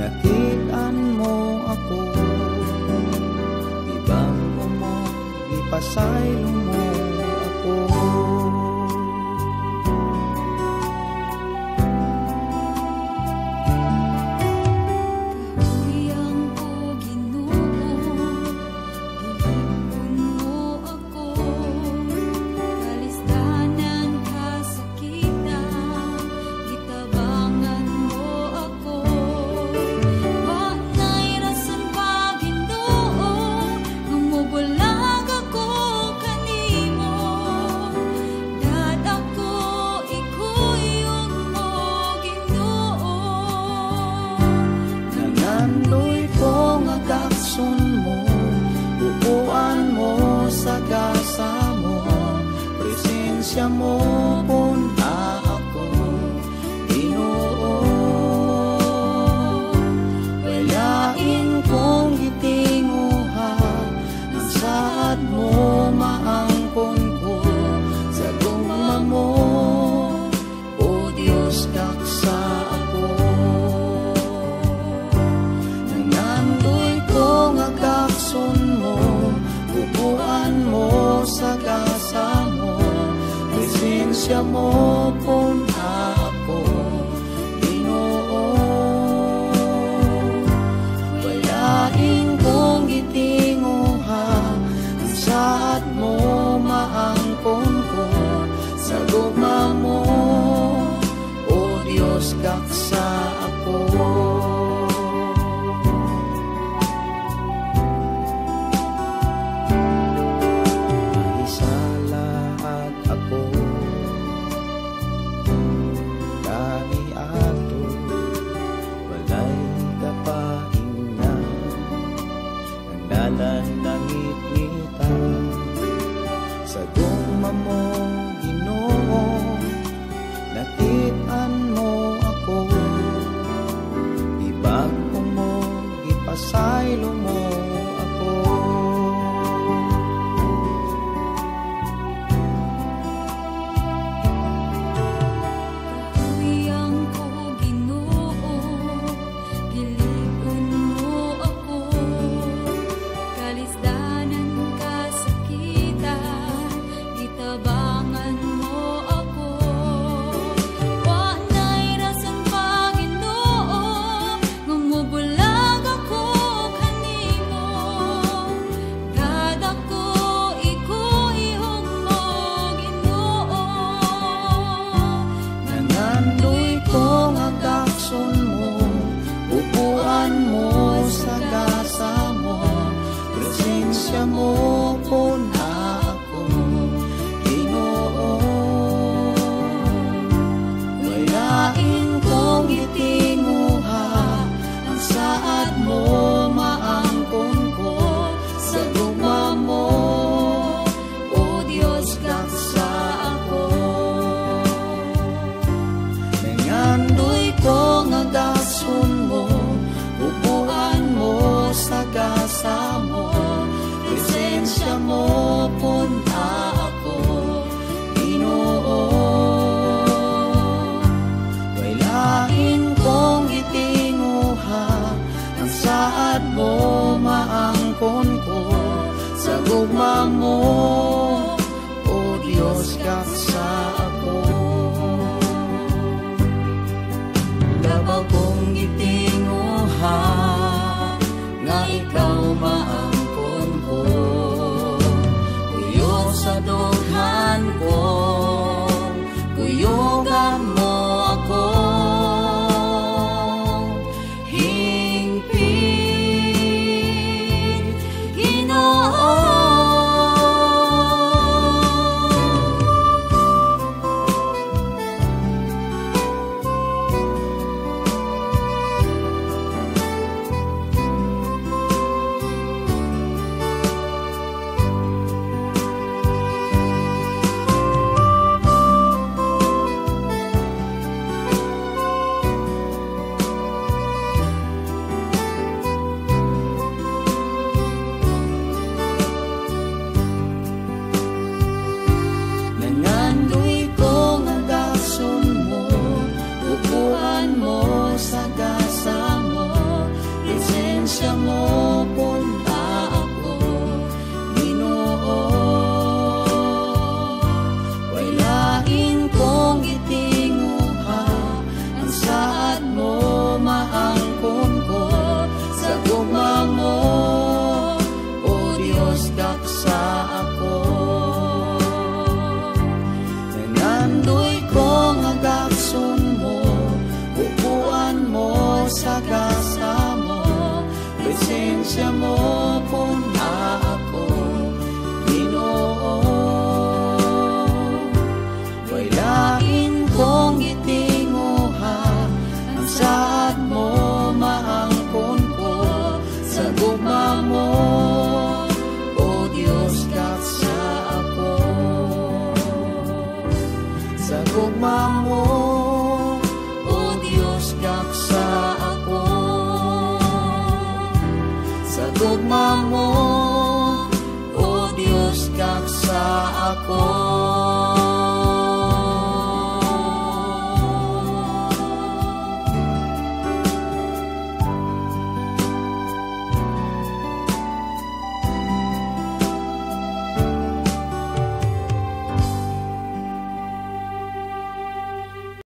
nakitaan mo ako, ibang mo, ipasaylo mo ako. Presensya mo punta ako, Ginoo. Layain kong itinguha, ang saad mo maangkon ko sa gugma mo, O Diyos kaksa ako. Nangandoy ko nga kakson mo, upuan mo sa kasa mo, presensya mo punta ako, Ginoo. Layain kong itinguha, ang saad mo maangkon ko sa gugma mo, O Diyos kaksa ako. Nangit-ngita sa gugma mo, Ginoo, nakitaan mo ako. grasya mo kung ako, Ginoo. Way lain kong gitinguha, ang saad mo maangkon ko. Sa gugma mo, O Diyos, kaksa ako. Sa gugma mo, O Diyos, kaksa ako. Sa gugma mo, O Diyos, kaksa ako.